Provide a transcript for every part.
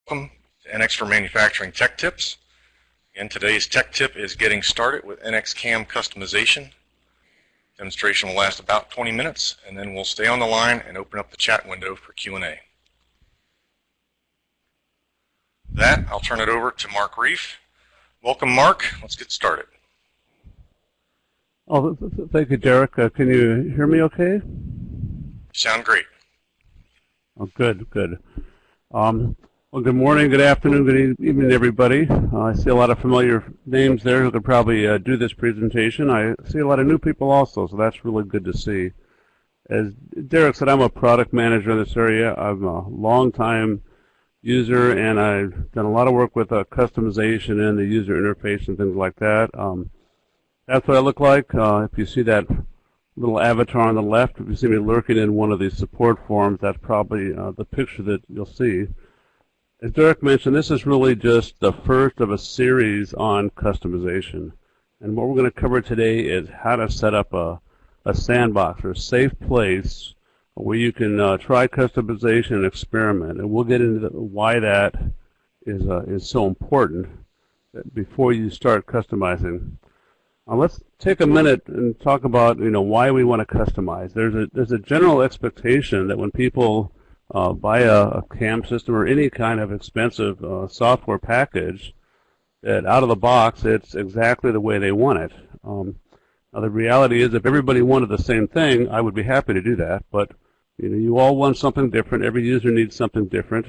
Welcome to NX for Manufacturing Tech Tips. And today's tech tip is getting started with NX CAM customization. Demonstration will last about 20 minutes, and then we'll stay on the line and open up the chat window for Q&A. With that, I'll turn it over to Mark Reif. Welcome, Mark. Let's get started. Oh, thank you, Derek. Can you hear me okay? Sound great. Oh, good. Well, good morning, good afternoon, good evening, everybody. I see a lot of familiar names there who could probably do this presentation. I see a lot of new people also, so that's really good to see. As Derek said, I'm a product manager in this area. I'm a long-time user, and I've done a lot of work with customization and the user interface and things like that. That's what I look like. If you see that little avatar on the left, if you see me lurking in one of these support forums, that's probably the picture that you'll see. As Derek mentioned, this is really just the first of a series on customization. And what we're going to cover today is how to set up a sandbox or a safe place where you can try customization and experiment. And we'll get into why that is so important before you start customizing. Let's take a minute and talk about why we want to customize. There's a general expectation that when people buy a CAM system or any kind of expensive software package, that out of the box it's exactly the way they want it. Now the reality is, if everybody wanted the same thing, I would be happy to do that. But you all want something different. Every user needs something different,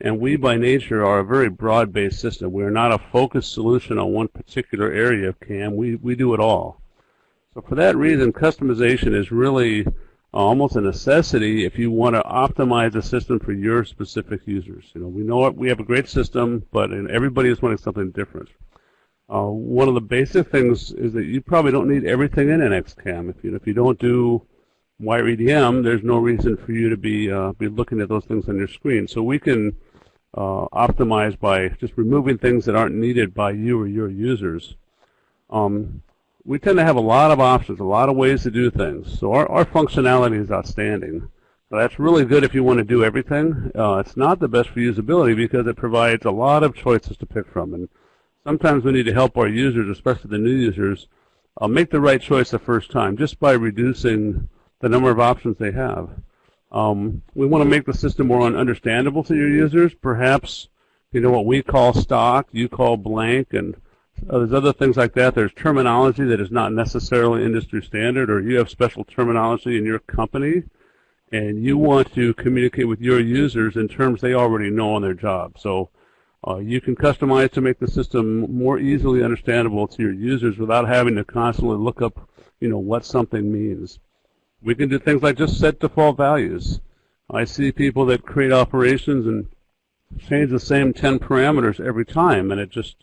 and we by nature are a very broad-based system. We are not a focused solution on one particular area of CAM. We do it all. So for that reason, customization is really almost a necessity if you want to optimize the system for your specific users. We know we have a great system, but everybody is wanting something different. One of the basic things is that you probably don't need everything in NX CAM. If you don't do wire EDM, there's no reason for you to be looking at those things on your screen. So we can optimize by just removing things that aren't needed by you or your users. We tend to have a lot of options, a lot of ways to do things. So our functionality is outstanding. So that's really good if you want to do everything. It's not the best for usability because it provides a lot of choices to pick from. And sometimes we need to help our users, especially the new users, make the right choice the first time just by reducing the number of options they have. We want to make the system more understandable to your users. Perhaps what we call stock, you call blank, and there's other things like that. There's terminology that is not necessarily industry standard, or you have special terminology in your company, and you want to communicate with your users in terms they already know on their job. So you can customize to make the system more easily understandable to your users without having to constantly look up, what something means. We can do things like just set default values. I see people that create operations and change the same 10 parameters every time, and it just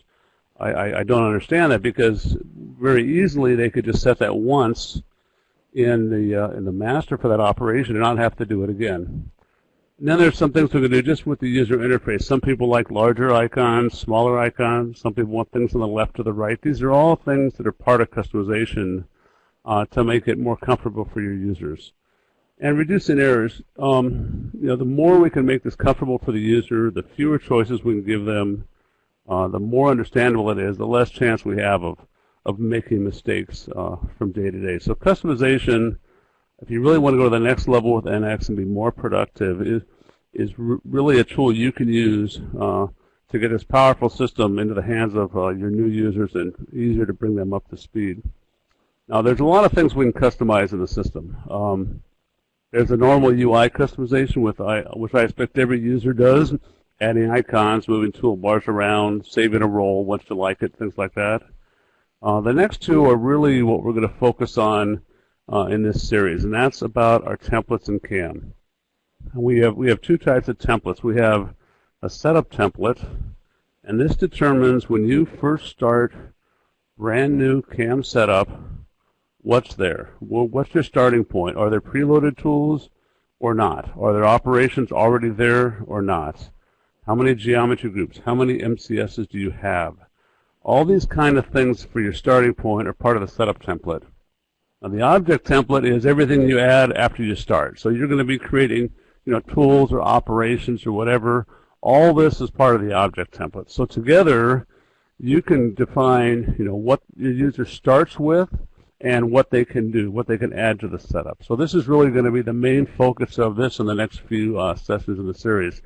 I don't understand that, because very easily they could just set that once in the master for that operation and not have to do it again. And then there's some things we can do just with the user interface. Some people like larger icons, smaller icons. Some people want things on the left or the right. These are all things that are part of customization to make it more comfortable for your users. And reducing errors. The more we can make this comfortable for the user, the fewer choices we can give them, the more understandable it is, the less chance we have of making mistakes from day to day. So customization, if you really want to go to the next level with NX and be more productive, is really a tool you can use to get this powerful system into the hands of your new users and easier to bring them up to speed. Now, there's a lot of things we can customize in the system. There's a normal UI customization, which I expect every user does. Adding icons, moving toolbars around, saving a role once you like it, things like that. The next two are really what we're going to focus on in this series, and that's about our templates in CAM. We have two types of templates. We have a setup template, and this determines when you first start brand new CAM setup, what's there. What's your starting point? Are there preloaded tools or not? Are there operations already there or not? How many geometry groups? How many MCSs do you have? All these kind of things for your starting point are part of the setup template. Now, the object template is everything you add after you start. So you're going to be creating tools or operations or whatever All this is part of the object template. So together, you can define, what your user starts with and what they can do, what they can add to the setup. So this is really going to be the main focus of this in the next few sessions in the series.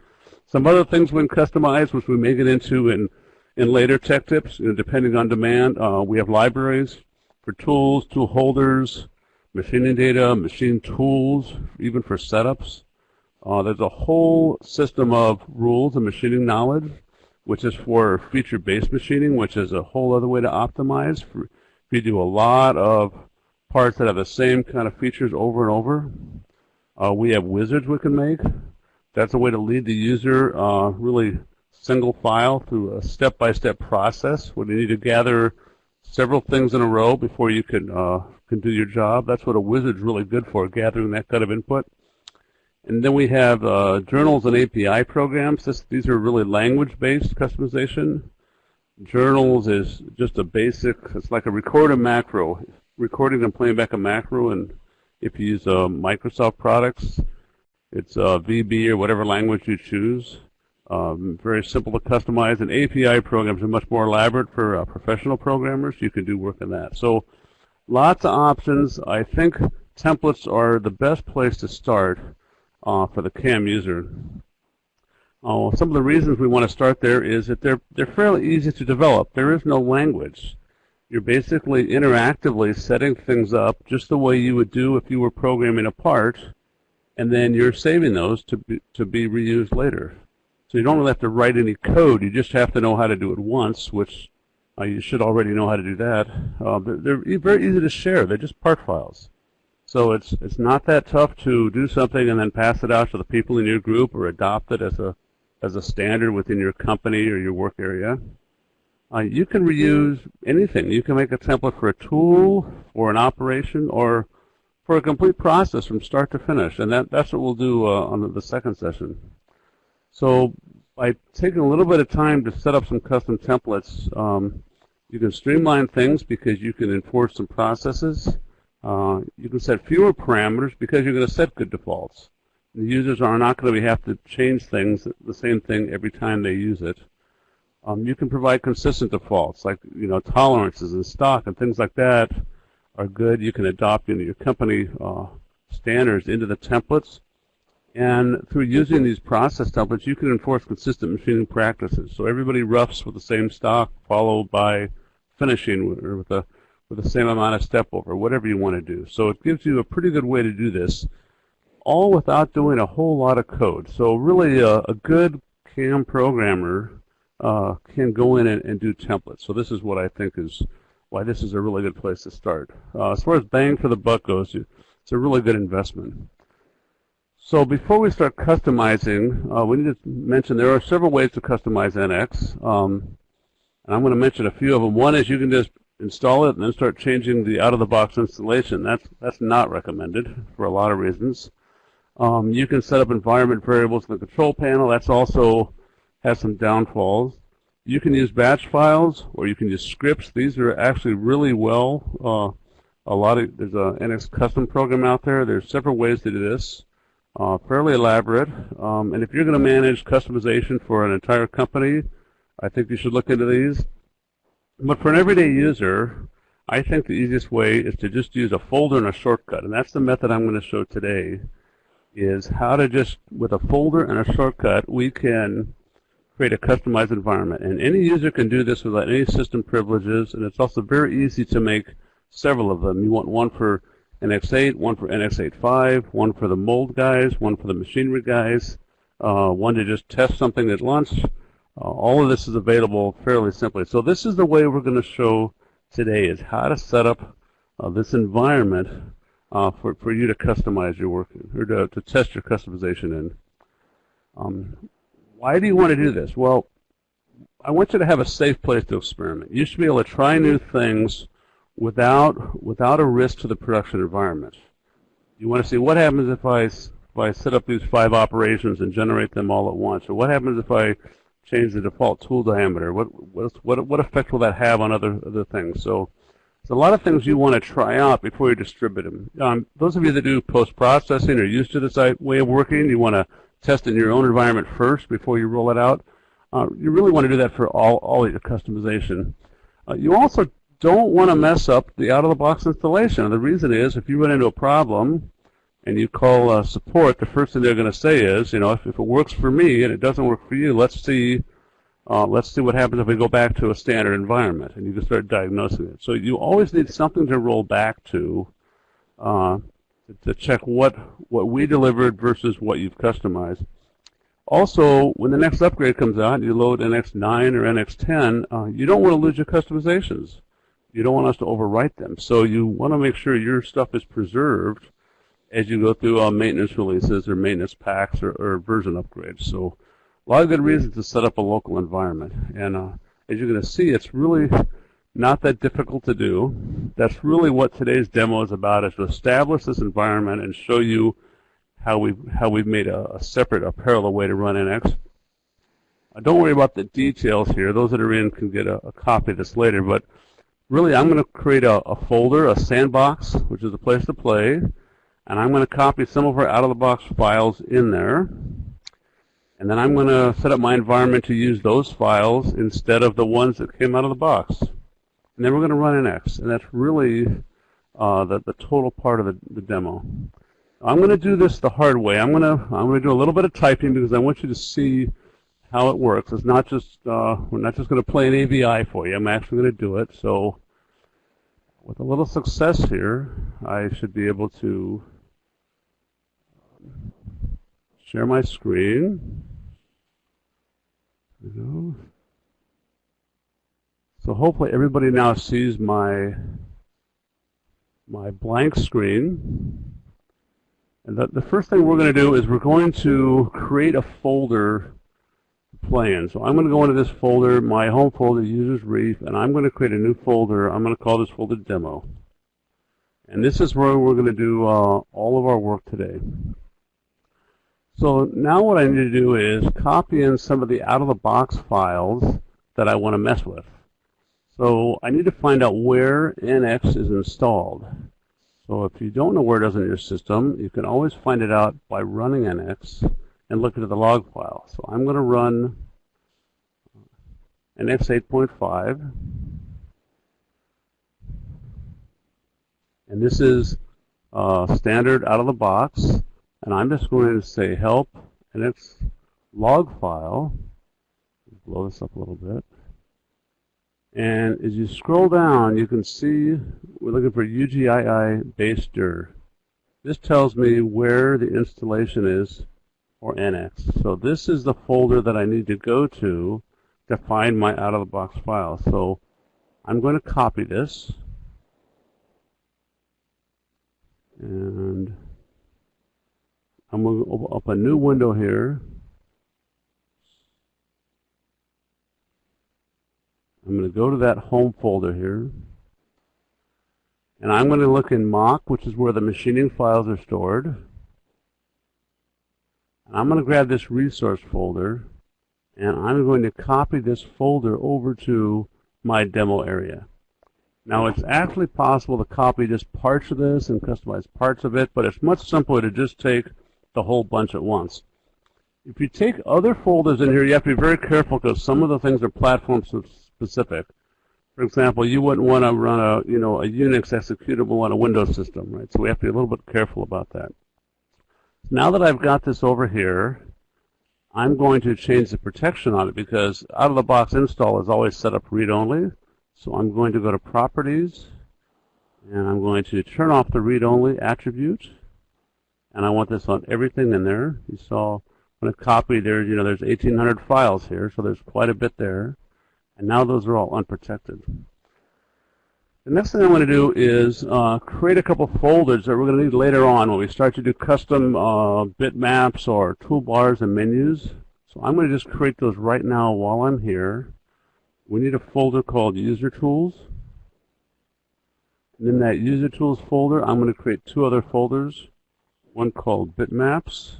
Some other things we can customize, which we may get into in later tech tips, depending on demand. We have libraries for tools, tool holders, machining data, machine tools, even for setups. There's a whole system of rules and machining knowledge, which is for feature-based machining, which is a whole other way to optimize. If you do a lot of parts that have the same kind of features over and over, we have wizards we can make. That's a way to lead the user really single file through a step-by-step process where you need to gather several things in a row before you can do your job. That's what a wizard's really good for, gathering that kind of input. And then we have journals and API programs. These are really language-based customization. Journals is just a basic, it's like a record a macro, recording and playing back a macro. And if you use Microsoft products, it's VB or whatever language you choose. Very simple to customize. And API programs are much more elaborate for professional programmers. You can do work in that. So lots of options. I think templates are the best place to start for the CAM user. Some of the reasons we want to start there is that they're fairly easy to develop. There is no language. You're basically interactively setting things up just the way you would do if you were programming a part, and then you're saving those to be reused later. So you don't really have to write any code. You just have to know how to do it once, which you should already know how to do that. They're very easy to share. They're just part files. So it's not that tough to do something and then pass it out to the people in your group or adopt it as a standard within your company or your work area. You can reuse anything. You can make a template for a tool, or an operation, or for a complete process from start to finish. And that's what we'll do on the second session. So by taking a little bit of time to set up some custom templates, you can streamline things because you can enforce some processes. You can set fewer parameters because you're going to set good defaults. The users are not going to have to change things, the same thing every time they use it. You can provide consistent defaults, like tolerances and stock and things like that are good. You can adopt into your company standards into the templates. And through using these process templates, you can enforce consistent machining practices. So everybody roughs with the same stock, followed by finishing with the same amount of step over, whatever you want to do. So it gives you a pretty good way to do this, all without doing a whole lot of code. So really a good CAM programmer can go in and do templates. So this is what I think is why this is a really good place to start. As far as bang for the buck goes, it's a really good investment. So before we start customizing, we need to mention there are several ways to customize NX. And I'm going to mention a few of them. One is you can just install it and then start changing the out-of-the-box installation. That's not recommended for a lot of reasons. You can set up environment variables in the control panel. That's also has some downfalls. You can use batch files, or you can use scripts. These are actually really well. There's a NX custom program out there. There's several ways to do this. Fairly elaborate. And if you're going to manage customization for an entire company, I think you should look into these. But for an everyday user, I think the easiest way is to just use a folder and a shortcut. And that's the method I'm going to show today, is how to just, with a folder and a shortcut, we can create a customized environment. And any user can do this without any system privileges, and it's also very easy to make several of them. You want one for NX8, one for NX85, one for the mold guys, one for the machinery guys, one to just test something at lunch. All of this is available fairly simply. So this is the way we're going to show today, is how to set up this environment for you to customize your work in, or to test your customization in. Why do you want to do this? Well, I want you to have a safe place to experiment. You should be able to try new things without a risk to the production environment. You want to see what happens if I set up these 5 operations and generate them all at once, or what happens if I change the default tool diameter. What effect will that have on other things? So there's a lot of things you want to try out before you distribute them. Those of you that do post-processing or used to this way of working, you want to test in your own environment first before you roll it out. You really want to do that for all your customization. You also don't want to mess up the out-of-the-box installation. And the reason is, if you run into a problem and you call support, the first thing they're going to say is, if it works for me and it doesn't work for you, let's see what happens if we go back to a standard environment, and you can start diagnosing it. So you always need something to roll back to check what we delivered versus what you've customized. Also, when the next upgrade comes out and you load NX9 or NX10, you don't want to lose your customizations. You don't want us to overwrite them. So you want to make sure your stuff is preserved as you go through maintenance releases or maintenance packs or version upgrades. So a lot of good reasons to set up a local environment. And as you're going to see, it's really not that difficult to do. That's really what today's demo is about, is to establish this environment and show you how we've made a separate, a parallel way to run NX. Don't worry about the details here. Those that are in can get a copy of this later. But really, I'm going to create a folder, a sandbox, which is a place to play. And I'm going to copy some of our out-of-the-box files in there. And then I'm going to set up my environment to use those files instead of the ones that came out of the box. And then we're going to run NX. And that's really the total part of the demo. I'm going to do this the hard way. I'm going to do a little bit of typing because I want you to see how it works. It's not just we're not just going to play an AVI for you. I'm actually going to do it. So with a little success here, I should be able to share my screen. There we go. So hopefully everybody now sees my blank screen. And the first thing we're going to do is we're going to create a folder to play in. So I'm going to go into this folder, my home folder, users reef, and I'm going to create a new folder. I'm going to call this folder demo. And this is where we're going to do all of our work today. So now what I need to do is copy in some of the out-of-the-box files that I want to mess with. So I need to find out where NX is installed. So if you don't know where it is in your system, you can always find it out by running NX and looking at the log file. So I'm going to run NX 8.5. And this is standard out of the box. And I'm just going to say help NX log file. Blow this up a little bit. And as you scroll down, you can see we're looking for UGII base dir. This tells me where the installation is for NX. So this is the folder that I need to go to find my out-of-the-box file. So I'm going to copy this. And I'm going to open up a new window here. I'm going to go to that home folder here, and I'm going to look in mock, which is where the machining files are stored. And I'm going to grab this resource folder, and I'm going to copy this folder over to my demo area. Now, it's actually possible to copy just parts of this and customize parts of it, but it's much simpler to just take the whole bunch at once. If you take other folders in here, you have to be very careful because some of the things are platform specific. For example, you wouldn't want to run a Unix executable on a Windows system, right? So we have to be a little bit careful about that. Now that I've got this over here, I'm going to change the protection on it because out-of-the-box install is always set up read-only. So I'm going to go to Properties, and I'm going to turn off the read-only attribute. And I want this on everything in there. You saw when I copied there's 1,800 files here, so there's quite a bit there. And now those are all unprotected. The next thing I want to do is create a couple folders that we're going to need later on when we start to do custom bitmaps or toolbars and menus. So I'm going to just create those right now while I'm here. We need a folder called User Tools. And in that User Tools folder, I'm going to create two other folders. One called Bitmaps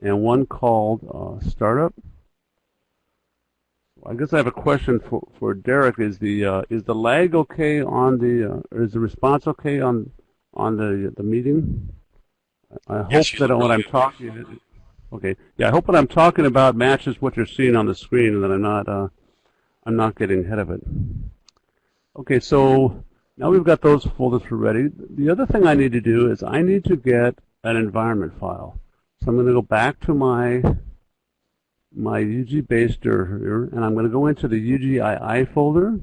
and one called Startup. I guess I have a question for Derek. Is the lag okay on the or is the response okay on the meeting? I hope that when I'm talking. Okay. Yeah, I hope what I'm talking about matches what you're seeing on the screen, and that I'm not getting ahead of it. Okay, so now we've got those folders ready. The other thing I need to do is I need to get an environment file. So I'm going to go back to my UG base dir here, and I'm going to go into the UGII folder,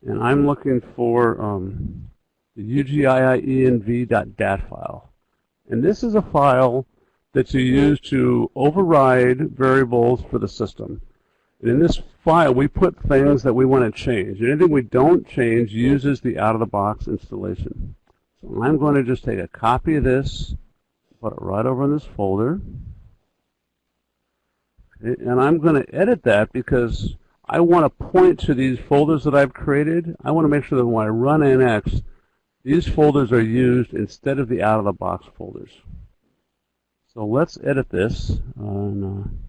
and I'm looking for the UGII-env.dat file. And this is a file that you use to override variables for the system. And in this file, we put things that we want to change. Anything we don't change uses the out-of-the-box installation. So I'm going to just take a copy of this, put it right over in this folder. Okay, and I'm going to edit that because I want to point to these folders that I've created. I want to make sure that when I run NX, these folders are used instead of the out-of-the-box folders. So let's edit this on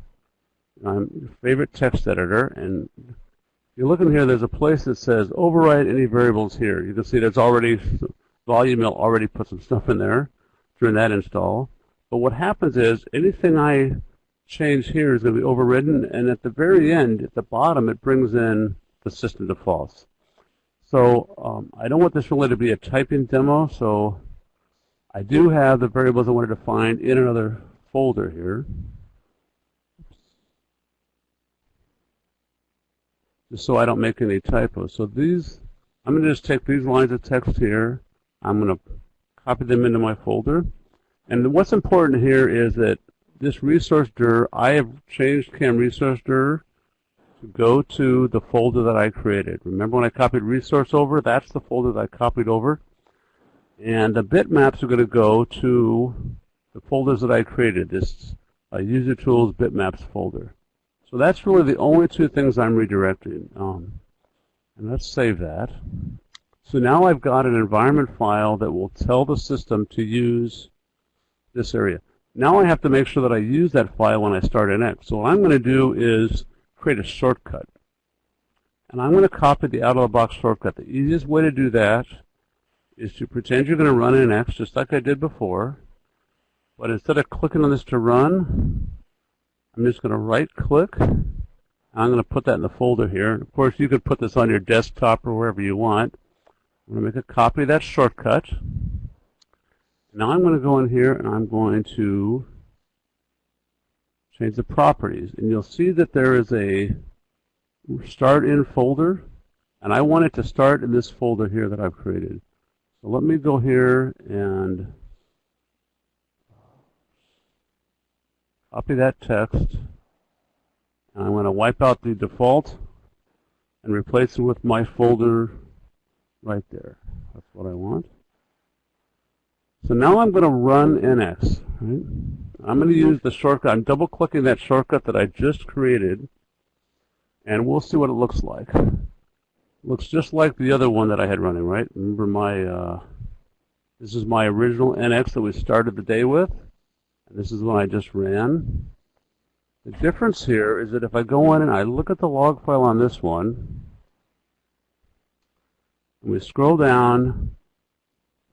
your favorite text editor. And if you're looking here, there's a place that says override any variables here. You can see there's already, VolumeMail already put some stuff in there during that install. But what happens is anything I change here is going to be overridden, and at the very end, at the bottom, it brings in the system defaults. So I don't want this really to be a typing demo, so I do have the variables I wanted to find in another folder here. Just so I don't make any typos. So these, I'm going to just take these lines of text here. I'm going to copy them into my folder. And what's important here is that this resource dir, I have changed CAM resource dir to go to the folder that I created. Remember when I copied resource over? That's the folder that I copied over. And the bitmaps are going to go to the folders that I created, this user tools bitmaps folder. So that's really the only two things I'm redirecting. And let's save that. So now I've got an environment file that will tell the system to use this area. Now I have to make sure that I use that file when I start NX. So what I'm going to do is create a shortcut. And I'm going to copy the out-of-the-box shortcut. The easiest way to do that is to pretend you're going to run NX just like I did before. But instead of clicking on this to run, I'm just going to right-click. I'm going to put that in the folder here. Of course, you could put this on your desktop or wherever you want. I'm going to make a copy of that shortcut. Now I'm going to go in here and I'm going to change the properties. And you'll see that there is a start in folder, and I want it to start in this folder here that I've created. So let me go here and copy that text. And I'm going to wipe out the default and replace it with my folder right there. That's what I want. So now I'm going to run NX. Right? I'm going to use the shortcut. I'm double-clicking that shortcut that I just created, and we'll see what it looks like. It looks just like the other one that I had running, right? Remember this is my original NX that we started the day with, and this is the one I just ran. The difference here is that if I go in and I look at the log file on this one, and we scroll down,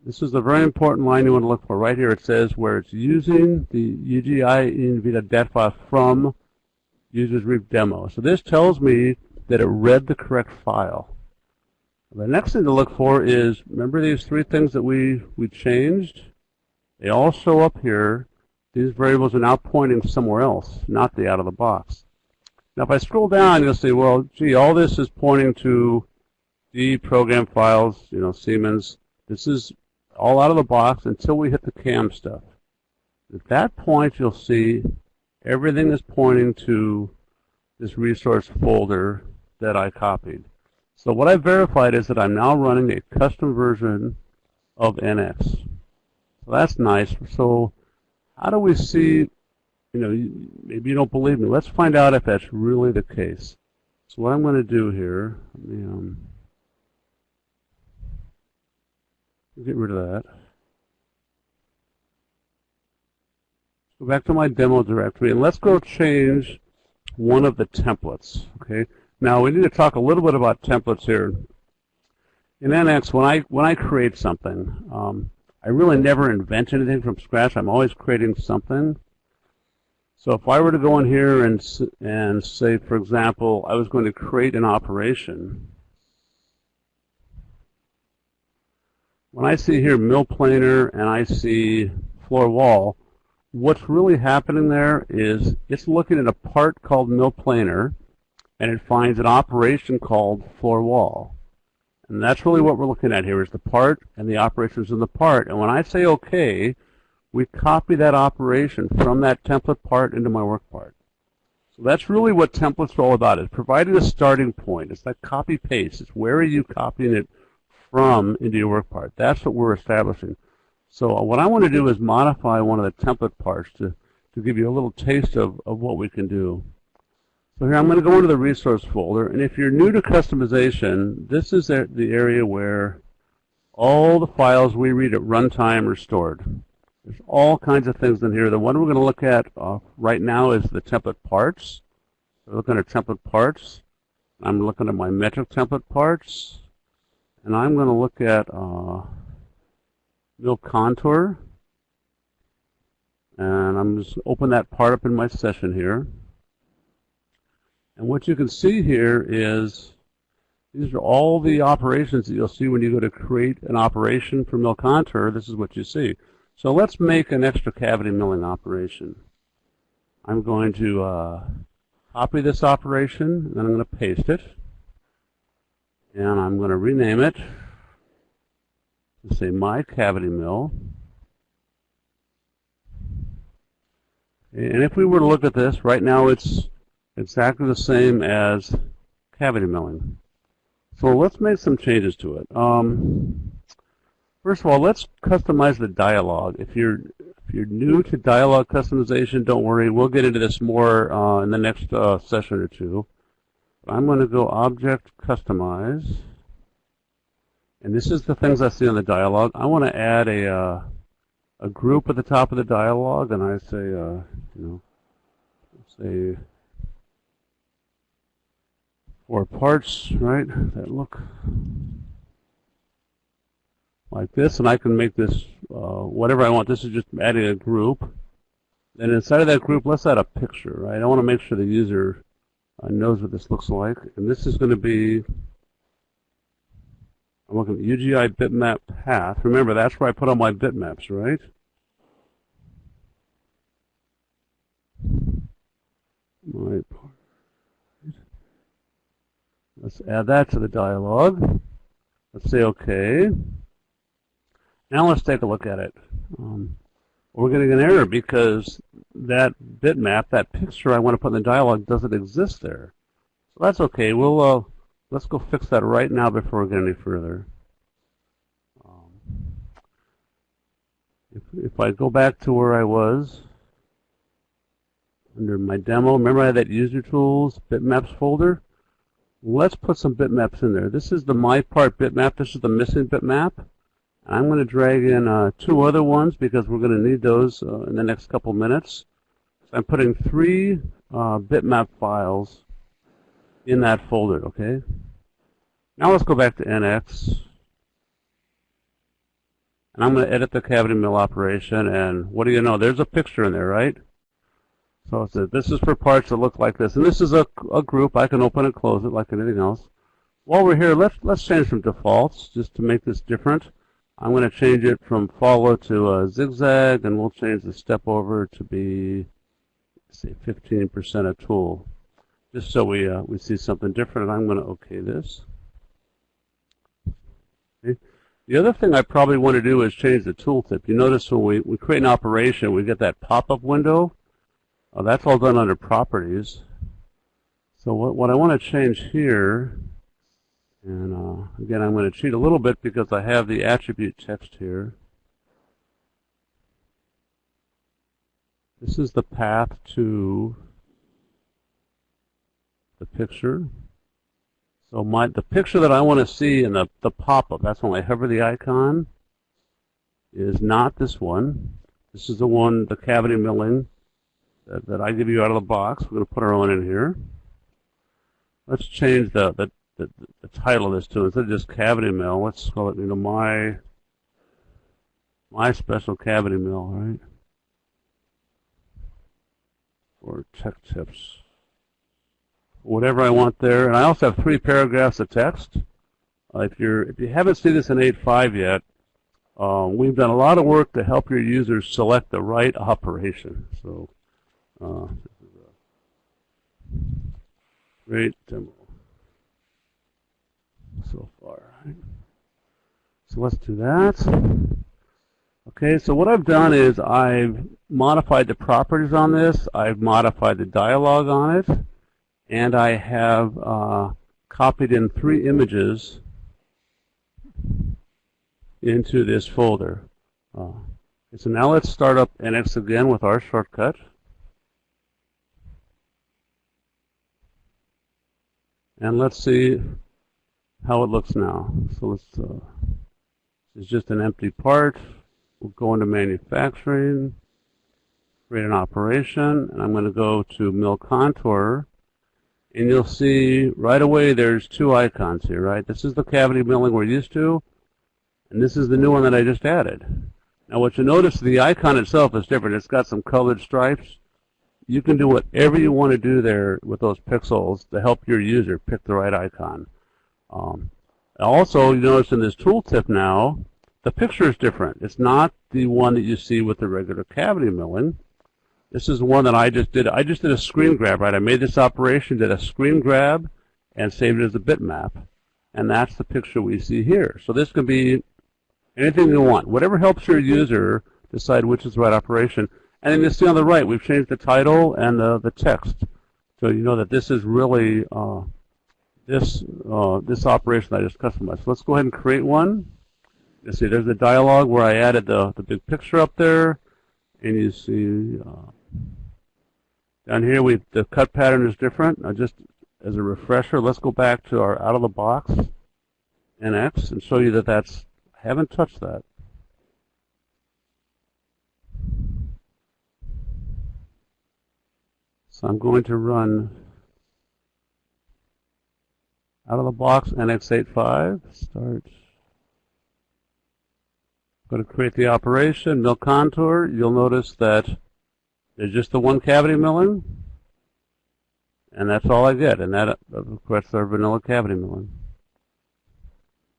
this is the very important line you want to look for. Right here it says where it's using the UGI-env.dat file from users reap demo. So this tells me that it read the correct file. The next thing to look for is, remember these three things that we changed? They all show up here. These variables are now pointing somewhere else, not the out of the box. Now if I scroll down, you'll see, well, gee, all this is pointing to the program files, you know, Siemens. This is all out of the box until we hit the CAM stuff. At that point, you'll see everything is pointing to this resource folder that I copied. So what I've verified is that I'm now running a custom version of NX. So that's nice. So how do we see, you know, maybe you don't believe me. Let's find out if that's really the case. So what I'm going to do here, let me get rid of that. Go back to my demo directory, and let's go change one of the templates. Okay. Now we need to talk a little bit about templates here. In NX, when I create something, I really never invent anything from scratch. I'm always creating something. So if I were to go in here and say, for example, I was going to create an operation. When I see here mill planer and I see floor wall, what's really happening there is it's looking at a part called mill planer, and it finds an operation called floor wall. And that's really what we're looking at here is the part and the operations in the part. And when I say OK, we copy that operation from that template part into my work part. So that's really what templates are all about, is providing a starting point. It's like copy-paste. It's where are you copying it from into your work part. That's what we're establishing. So what I want to do is modify one of the template parts to give you a little taste of what we can do. So here I'm going to go into the resource folder, and if you're new to customization, this is the area where all the files we read at runtime are stored. There's all kinds of things in here. The one we're going to look at right now is the template parts. So we're looking at template parts. I'm looking at my metric template parts, and I'm going to look at mill contour, and I'm just open that part up in my session here. And what you can see here is these are all the operations that you'll see when you go to create an operation for mill contour. This is what you see. So let's make an extra cavity milling operation. I'm going to copy this operation, then I'm going to paste it, and I'm going to rename it to say my cavity mill. And if we were to look at this, right now it's exactly the same as cavity milling. So let's make some changes to it. First of all, let's customize the dialog. If you're new to dialog customization, don't worry. We'll get into this more in the next session or two. I'm going to go Object Customize, and this is the things I see on the dialog. I want to add a group at the top of the dialog, and I say, say 4 parts, right? That look like this, and I can make this whatever I want. This is just adding a group. Then inside of that group, let's add a picture, right? I want to make sure the user knows what this looks like. And this is going to be, I'm looking at UGI bitmap path. Remember, that's where I put all my bitmaps, right? Let's add that to the dialog. Let's say OK. Now let's take a look at it. We're getting an error because that bitmap, that picture I want to put in the dialog, doesn't exist there. So that's okay. We'll let's go fix that right now before we get any further. If I go back to where I was under my demo, remember I had that user tools bitmaps folder. Let's put some bitmaps in there. This is the my part bitmap. This is the missing bitmap. I'm going to drag in 2 other ones because we're going to need those in the next couple minutes. So I'm putting 3 bitmap files in that folder, okay? Now let's go back to NX. And I'm going to edit the cavity mill operation, and what do you know? There's a picture in there, right? So it says this is for parts that look like this. And this is a group. I can open and close it like anything else. While we're here, let's change some defaults just to make this different. I'm going to change it from follow to zigzag, and we'll change the step over to be, say, 15% of tool, just so we see something different. And I'm going to OK this. Okay. The other thing I probably want to do is change the tooltip. You notice when we create an operation, we get that pop-up window. That's all done under Properties. So what I want to change here, and again, I'm going to cheat a little bit because I have the attribute text here. This is the path to the picture. So the picture that I want to see in the pop-up, that's when I hover the icon, is not this one. This is the one, the cavity milling, that I give you out of the box. We're going to put our own in here. Let's change the title of this to, instead of just cavity mill, let's call it, my My special cavity mill, right? Or tech tips. Whatever I want there. And I also have 3 paragraphs of text. If you haven't seen this in 8.5 yet, we've done a lot of work to help your users select the right operation. So this is a great demo so far. Right? So let's do that. Okay, so what I've done is I've modified the properties on this, I've modified the dialogue on it, and I have copied in 3 images into this folder. So now let's start up NX again with our shortcut. And let's see how it looks now. So let's, it's just an empty part. We'll go into manufacturing, create an operation, and I'm going to go to mill contour. And you'll see right away there's 2 icons here, right? This is the cavity milling we're used to, and this is the new one that I just added. Now what you notice, the icon itself is different. It's got some colored stripes. You can do whatever you want to do there with those pixels to help your user pick the right icon. Also, you notice in this tooltip now, the picture is different. It's not the one that you see with the regular cavity milling. This is one that I just did. I just did a screen grab, right? I made this operation, did a screen grab, and saved it as a bitmap. And that's the picture we see here. So this can be anything you want. Whatever helps your user decide which is the right operation. And then you see on the right, we've changed the title and the text. So you know that this is really this operation I just customized. So let's go ahead and create one. You see there's the dialogue where I added the big picture up there. And you see down here the cut pattern is different. Now just as a refresher, let's go back to our out-of-the-box NX and show you that I haven't touched that. So I'm going to run out-of-the-box NX85, start. I'm going to create the operation, mill contour. You'll notice that there's just the 1 cavity milling, and that's all I get. And that, of course, our vanilla cavity milling.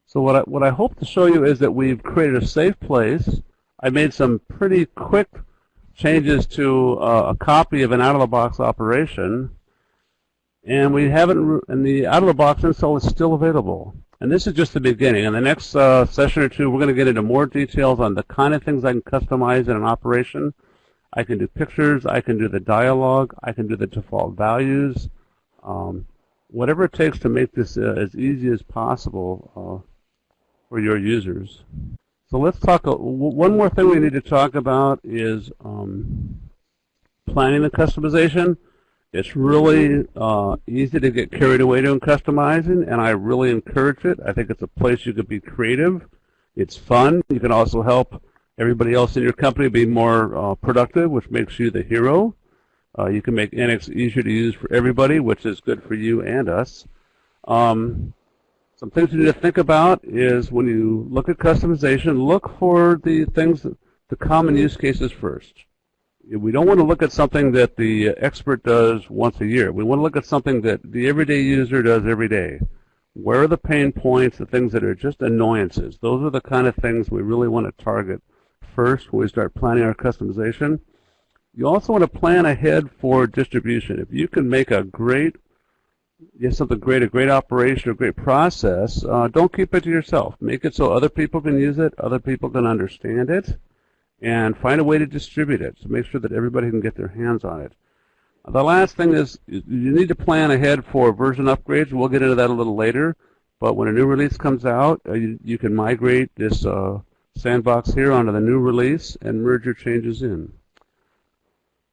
So what I hope to show you is that we've created a safe place. I made some pretty quick changes to a copy of an out-of-the-box operation, and we haven't. And the out-of-the-box install is still available. And this is just the beginning. In the next session or 2, we're going to get into more details on the kind of things I can customize in an operation. I can do pictures. I can do the dialogue. I can do the default values. Whatever it takes to make this as easy as possible for your users. So let's talk. One more thing we need to talk about is planning the customization. It's really easy to get carried away doing customizing, and I really encourage it. I think it's a place you could be creative. It's fun. You can also help everybody else in your company be more productive, which makes you the hero. You can make NX easier to use for everybody, which is good for you and us. Some things you need to think about is when you look at customization, look for the things, the common use cases first. We don't want to look at something that the expert does once a year. We want to look at something that the everyday user does every day. Where are the pain points, the things that are just annoyances? Those are the kind of things we really want to target first when we start planning our customization. You also want to plan ahead for distribution. If you can make a great a great operation, a great process, don't keep it to yourself. Make it so other people can use it, other people can understand it, and find a way to distribute it. So make sure that everybody can get their hands on it. The last thing is you need to plan ahead for version upgrades. We'll get into that a little later. But when a new release comes out, you can migrate this sandbox here onto the new release and merge your changes in.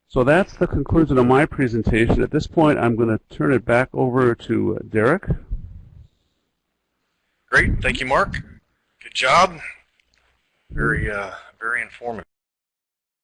So that's the conclusion of my presentation. At this point, I'm going to turn it back over to Derek. Great. Thank you, Mark. Good job. Very informative.